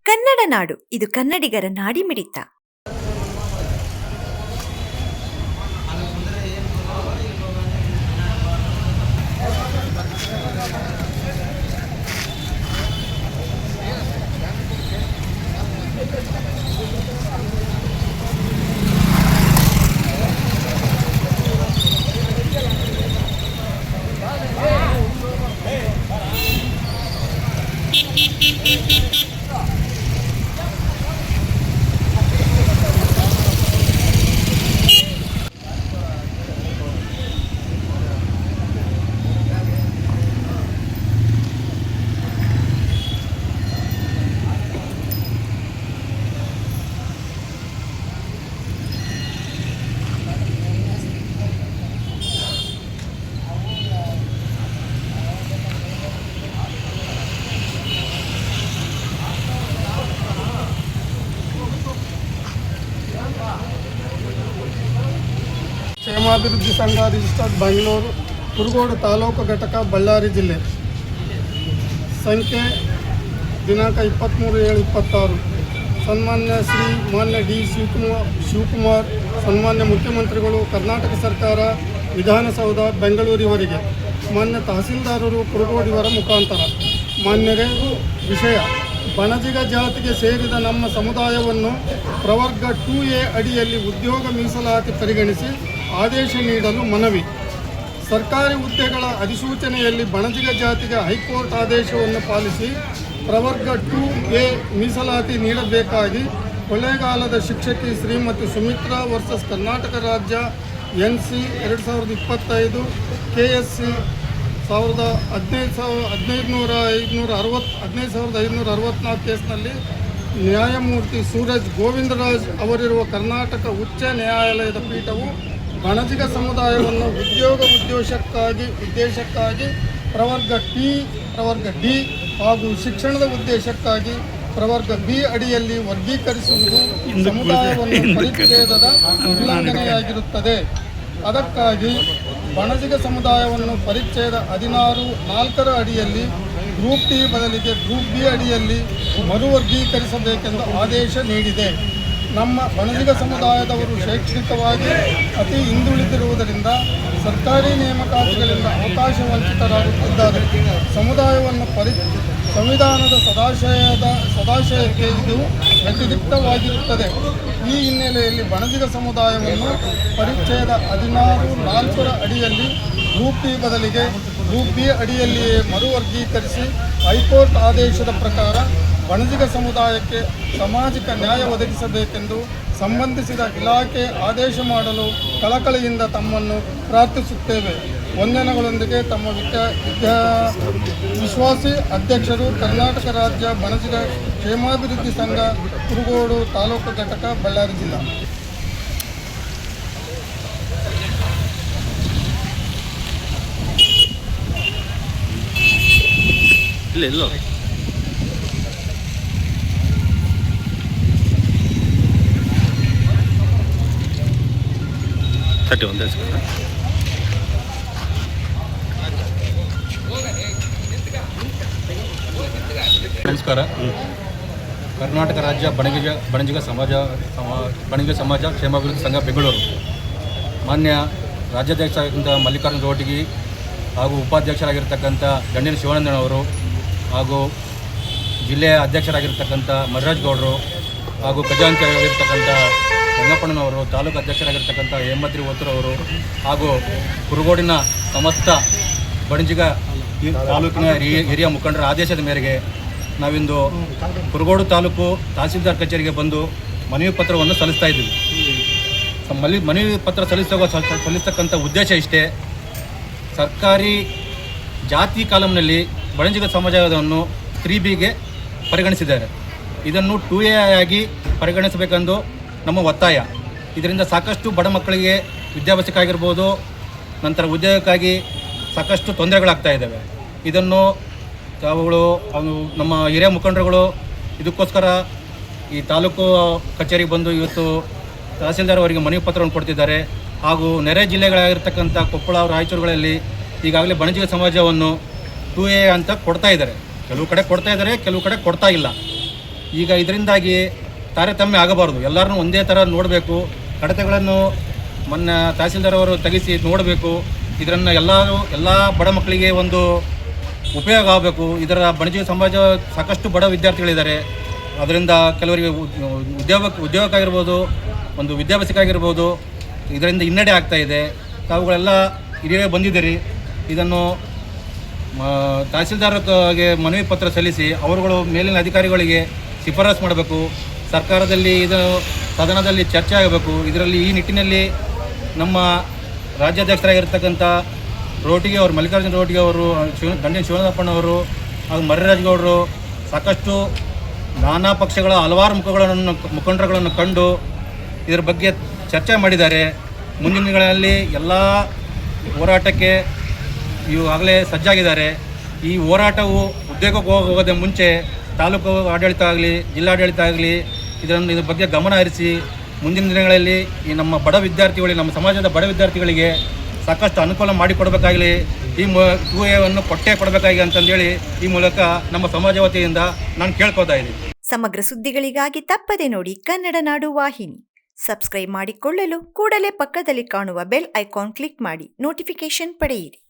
ಕನ್ನಡ ನಾಡು ಇದು ಕನ್ನಡಿಗರ ನಾಡಿಮಿಡಿತ. ಕ್ಷೇಮಾಭಿವೃದ್ಧಿ ಸಂಘ ರಿಜಿಸ್ಟರ್ಡ್ ಬೆಂಗಳೂರು ಕುರುಗೋಡು ತಾಲೂಕು ಘಟಕ ಬಳ್ಳಾರಿ ಜಿಲ್ಲೆ. ಸಂಖ್ಯೆ ದಿನಾಂಕ 23/7/26. ಸನ್ಮಾನ್ಯ ಶ್ರೀ ಮಾನ್ಯ ಡಿ ಶಿವಕುಮಾರ್ ಸನ್ಮಾನ್ಯ ಮುಖ್ಯಮಂತ್ರಿಗಳು, ಕರ್ನಾಟಕ ಸರ್ಕಾರ, ವಿಧಾನಸೌಧ ಬೆಂಗಳೂರಿವರೆಗೆ, ಮಾನ್ಯ ತಹಸೀಲ್ದಾರರು ಕುರುಗೋಡಿವರ ಮುಖಾಂತರ. ಮಾನ್ಯರೇ, ವಿಷಯ: ಬಣಜಿಗ ಜಾತಿಗೆ ಸೇರಿದ ನಮ್ಮ ಸಮುದಾಯವನ್ನು ಪ್ರವರ್ಗ 2A ಅಡಿಯಲ್ಲಿ ಉದ್ಯೋಗ ಮೀಸಲಾತಿ ಪರಿಗಣಿಸಿ ಆದೇಶ ನೀಡಲು ಮನವಿ. ಸರ್ಕಾರಿ ಹುದ್ದೆಗಳ ಅಧಿಸೂಚನೆಯಲ್ಲಿ ಬಣಜಿಗ ಜಾತಿಗೆ ಹೈಕೋರ್ಟ್ ಆದೇಶವನ್ನು ಪಾಲಿಸಿ ಪ್ರವರ್ಗ 2A ಮೀಸಲಾತಿ ನೀಡಬೇಕಾಗಿ ಕೊಳ್ಳೇಗಾಲದ ಶಿಕ್ಷಕಿ ಶ್ರೀಮತಿ ಸುಮಿತ್ರಾ ವರ್ಸಸ್ ಕರ್ನಾಟಕ ರಾಜ್ಯ NC 2025 KSC 15,564 ಕೇಸ್ನಲ್ಲಿ ನ್ಯಾಯಮೂರ್ತಿ ಸೂರಜ್ ಗೋವಿಂದರಾಜ್ ಅವರಿರುವ ಕರ್ನಾಟಕ ಉಚ್ಚ ನ್ಯಾಯಾಲಯದ ಪೀಠವು ಬಣಜಿಗ ಸಮುದಾಯವನ್ನು ಉದ್ದೇಶಕ್ಕಾಗಿ ಪ್ರವರ್ಗ ಪ್ರವರ್ಗ D ಹಾಗೂ ಶಿಕ್ಷಣದ ಉದ್ದೇಶಕ್ಕಾಗಿ ಪ್ರವರ್ಗ B ಅಡಿಯಲ್ಲಿ ವರ್ಗೀಕರಿಸುವುದು ಸಮುದಾಯವನ್ನು ಪರಿಚ್ಛೇದದ ಉಲ್ಲಂಘನೆಯಾಗಿರುತ್ತದೆ. ಅದಕ್ಕಾಗಿ ಬಣಜಿಗ ಸಮುದಾಯವನ್ನು ಪರಿಚ್ಛೇದ 16(4) ಅಡಿಯಲ್ಲಿ ಗ್ರೂಪ್ D ಬದಲಿಗೆ ಗ್ರೂಪ್ B ಅಡಿಯಲ್ಲಿ ಮರುವರ್ಗೀಕರಿಸಬೇಕೆಂದು ಆದೇಶ ನೀಡಿದೆ. ನಮ್ಮ ಬಣಜಿಗ ಸಮುದಾಯದವರು ಶೈಕ್ಷಣಿಕವಾಗಿ ಅತಿ ಹಿಂದುಳಿದಿರುವುದರಿಂದ ಸರ್ಕಾರಿ ನೇಮಕಾತಿಗಳಿಂದ ಅವಕಾಶ ವಂಚಿತರಾಗುತ್ತಿದ್ದಾರೆ. ಸಮುದಾಯವನ್ನು ಸಂವಿಧಾನದ ಸದಾಶಯಕ್ಕೆ ಇದು ವ್ಯತಿರಿಕ್ತವಾಗಿರುತ್ತದೆ. ಈ ಹಿನ್ನೆಲೆಯಲ್ಲಿ ಬಣಜಿಗ ಸಮುದಾಯವನ್ನು ಪರಿಚ್ಛೇದ 16(4) ಅಡಿಯಲ್ಲಿ ಗ್ರೂಪ್ D ಬದಲಿಗೆ ಗ್ರೂಪ್ B ಅಡಿಯಲ್ಲಿಯೇ ಮರುವರ್ಗೀಕರಿಸಿ ಹೈಕೋರ್ಟ್ ಆದೇಶದ ಪ್ರಕಾರ ಬಣಜಿಗ ಸಮುದಾಯಕ್ಕೆ ಸಾಮಾಜಿಕ ನ್ಯಾಯ ಒದಗಿಸಬೇಕೆಂದು ಸಂಬಂಧಿಸಿದ ಇಲಾಖೆ ಆದೇಶ ಮಾಡಲು ಕಳಕಳಿಯಿಂದ ತಮ್ಮನ್ನು ಪ್ರಾರ್ಥಿಸುತ್ತೇವೆ. ವಂದನೆಗಳೊಂದಿಗೆ ತಮ್ಮ ವಿಶ್ವಾಸಿ ಅಧ್ಯಕ್ಷರು, ಕರ್ನಾಟಕ ರಾಜ್ಯ ಬಣಜಿಗ ಕ್ಷೇಮಾಭಿವೃದ್ಧಿ ಸಂಘ, ಕುರುಗೋಡು ತಾಲೂಕು ಘಟಕ, ಬಳ್ಳಾರಿ ಜಿಲ್ಲಾ. ಇಲ್ಲ ನಮಸ್ಕಾರ. ಕರ್ನಾಟಕ ರಾಜ್ಯ ಬಣಜಿಗ ಸಮಾಜ ಕ್ಷೇಮಾಭಿವೃದ್ಧಿ ಸಂಘ ಬೆಂಗಳೂರು. ಮಾನ್ಯ ರಾಜ್ಯಾಧ್ಯಕ್ಷರಾಗಿರ್ತಕ್ಕಂಥ ಮಲ್ಲಿಕಾರ್ಜುನ ರೋಟಗಿ ಹಾಗೂ ಉಪಾಧ್ಯಕ್ಷರಾಗಿರ್ತಕ್ಕಂಥ ಗಣ್ಯನ ಶಿವಾನಂದನವರು ಹಾಗೂ ಜಿಲ್ಲೆಯ ಅಧ್ಯಕ್ಷರಾಗಿರ್ತಕ್ಕಂಥ ಮರ್ರಾಜ್ ಗೌಡರು ಹಾಗೂ ಖಜಾಂಚಿಯಾಗಿರ್ತಕ್ಕಂಥ ರಂಗಪ್ಪಣ್ಣನವರು, ತಾಲೂಕು ಅಧ್ಯಕ್ಷರಾಗಿರ್ತಕ್ಕಂಥ ಹೇಮಂತ್ರಿ ಒತ್ತೂರವರು ಹಾಗೂ ಕುರುಗೋಡಿನ ಸಮಸ್ತ ಬಣಜಿಗ ತಾಲೂಕಿನ ಹಿರಿಯ ಮುಖಂಡರ ಆದೇಶದ ಮೇರೆಗೆ ನಾವಿಂದು ಕುರುಗೋಡು ತಾಲೂಕು ತಹಸೀಲ್ದಾರ್ ಕಚೇರಿಗೆ ಬಂದು ಮನವಿ ಪತ್ರವನ್ನು ಸಲ್ಲಿಸ್ತಾ ಇದ್ದೀವಿ. ಮನವಿ ಪತ್ರ ಸಲ್ಲಿಸ್ತಕ್ಕಂಥ ಉದ್ದೇಶ ಇಷ್ಟೇ: ಸರ್ಕಾರಿ ಜಾತಿ ಕಾಲಂನಲ್ಲಿ ಬಣಜಿಗ ಸಮಾಜವನ್ನು 3Bಗೆ ಪರಿಗಣಿಸಿದ್ದಾರೆ. ಇದನ್ನು 2A ಆಗಿ ಪರಿಗಣಿಸಬೇಕೆಂದು ನಮ್ಮ ಒತ್ತಾಯ. ಇದರಿಂದ ಸಾಕಷ್ಟು ಬಡ ಮಕ್ಕಳಿಗೆ ವಿದ್ಯಾಭ್ಯಾಸಕ್ಕಾಗಿರ್ಬೋದು, ನಂತರ ಉದ್ಯೋಗಕ್ಕಾಗಿ ಸಾಕಷ್ಟು ತೊಂದರೆಗಳಾಗ್ತಾ ಇದ್ದಾವೆ. ಇದನ್ನು ನಮ್ಮ ಹಿರಿಯ ಮುಖಂಡರುಗಳು ಇದಕ್ಕೋಸ್ಕರ ಈ ತಾಲೂಕು ಕಚೇರಿಗೆ ಬಂದು ಇವತ್ತು ತಹಸೀಲ್ದಾರ್ ಅವರಿಗೆ ಮನವಿ ಪತ್ರವನ್ನು ಕೊಡ್ತಿದ್ದಾರೆ. ಹಾಗೂ ನೆರೆ ಜಿಲ್ಲೆಗಳಾಗಿರ್ತಕ್ಕಂಥ ಕೊಪ್ಪಳ, ರಾಯಚೂರುಗಳಲ್ಲಿ ಈಗಾಗಲೇ ಬಣಜಿಗ ಸಮಾಜವನ್ನು 2A ಅಂತ ಕೊಡ್ತಾ ಇದ್ದಾರೆ. ಕೆಲವು ಕಡೆ ಕೊಡ್ತಾ ಇದ್ದಾರೆ, ಕೆಲವು ಕಡೆ ಕೊಡ್ತಾ ಇಲ್ಲ. ಈಗ ಇದರಿಂದಾಗಿ ತಾರತಮ್ಯ ಆಗಬಾರ್ದು, ಎಲ್ಲರನ್ನೂ ಒಂದೇ ಥರ ನೋಡಬೇಕು. ಕಡತಗಳನ್ನು ಮೊನ್ನೆ ತಹಸೀಲ್ದಾರ್ ಅವರು ತೆಗೆಸಿ ನೋಡಬೇಕು. ಇದನ್ನು ಎಲ್ಲ ಬಡ ಮಕ್ಕಳಿಗೆ ಒಂದು ಉಪಯೋಗ ಆಗಬೇಕು. ಇದರ ಬಣಜೀವಿ ಸಮಾಜ ಸಾಕಷ್ಟು ಬಡ ವಿದ್ಯಾರ್ಥಿಗಳಿದ್ದಾರೆ. ಅದರಿಂದ ಕೆಲವರಿಗೆ ಉದ್ಯೋಗಕ್ಕಾಗಿರ್ಬೋದು, ಒಂದು ವಿದ್ಯಾಭ್ಯಾಸಕ್ಕಾಗಿರ್ಬೋದು, ಇದರಿಂದ ಹಿನ್ನಡೆ ಆಗ್ತಾ ಇದೆ. ತಾವುಗಳೆಲ್ಲ ಹಿರಿಯರೇ ಬಂದಿದ್ದೀರಿ. ಇದನ್ನು ತಹಸೀಲ್ದಾರ್ಗೆ ಮನವಿ ಪತ್ರ ಸಲ್ಲಿಸಿ ಅವರುಗಳು ಮೇಲಿನ ಅಧಿಕಾರಿಗಳಿಗೆ ಶಿಫಾರಸು ಮಾಡಬೇಕು. ಸರ್ಕಾರದಲ್ಲಿ ಇದು ಸದನದಲ್ಲಿ ಚರ್ಚೆ ಆಗಬೇಕು. ಇದರಲ್ಲಿ ಈ ನಿಟ್ಟಿನಲ್ಲಿ ನಮ್ಮ ರಾಜ್ಯಾಧ್ಯಕ್ಷರಾಗಿರ್ತಕ್ಕಂಥ ರೋಟಿಗೆ ಅವರು, ಮಲ್ಲಿಕಾರ್ಜುನ ರೋಟಿಗೆ ಅವರು, ದಂಡಿನ ಶಿವನಪ್ಪಣ್ಣವರು ಹಾಗೂ ಮರ್ರಿರಾಜಗೌಡರು ಸಾಕಷ್ಟು ನಾನಾ ಪಕ್ಷಗಳ ಹಲವಾರು ಮುಖಂಡರುಗಳನ್ನು ಕಂಡು ಇದರ ಬಗ್ಗೆ ಚರ್ಚೆ ಮಾಡಿದ್ದಾರೆ. ಮುಂದಿನ ದಿನಗಳಲ್ಲಿ ಎಲ್ಲ ಹೋರಾಟಕ್ಕೆ ಈಗಾಗಲೇ ಸಜ್ಜಾಗಿದ್ದಾರೆ. ಈ ಹೋರಾಟವು ಉದ್ಯೋಗಕ್ಕೆ ಹೋಗೋದೇ ಮುಂಚೆ ತಾಲೂಕು ಆಡಳಿತ ಆಗಲಿ, ಜಿಲ್ಲಾಡಳಿತ ಆಗಲಿ ಇದ್ರ ಬಗ್ಗೆ ಗಮನ ಹರಿಸಿ ಮುಂದಿನ ದಿನಗಳಲ್ಲಿ ಈ ನಮ್ಮ ಬಡ ವಿದ್ಯಾರ್ಥಿಗಳಿಗೆ, ನಮ್ಮ ಸಮಾಜದ ಬಡ ವಿದ್ಯಾರ್ಥಿಗಳಿಗೆ ಸಾಕಷ್ಟು ಅನುಕೂಲ ಮಾಡಿಕೊಡಬೇಕಾಗಲಿ, ಈ ಟೂಎವನ್ನು ಕೊಟ್ಟೇ ಕೊಡಬೇಕಾಗಿ ಅಂತಂದೇಳಿ ಈ ಮೂಲಕ ನಮ್ಮ ಸಮಾಜ ವತಿಯಿಂದ ನಾನು ಕೇಳ್ಕೊತಾ ಇದ್ದೀನಿ. ಸಮಗ್ರ ಸುದ್ದಿಗಳಿಗಾಗಿ ತಪ್ಪದೆ ನೋಡಿ ಕನ್ನಡ ನಾಡು ವಾಹಿನಿ. ಸಬ್ಸ್ಕ್ರೈಬ್ ಮಾಡಿಕೊಳ್ಳಲು ಕೂಡಲೇ ಪಕ್ಕದಲ್ಲಿ ಕಾಣುವ ಬೆಲ್ ಐಕಾನ್ ಕ್ಲಿಕ್ ಮಾಡಿ ನೋಟಿಫಿಕೇಶನ್ ಪಡೆಯಿರಿ.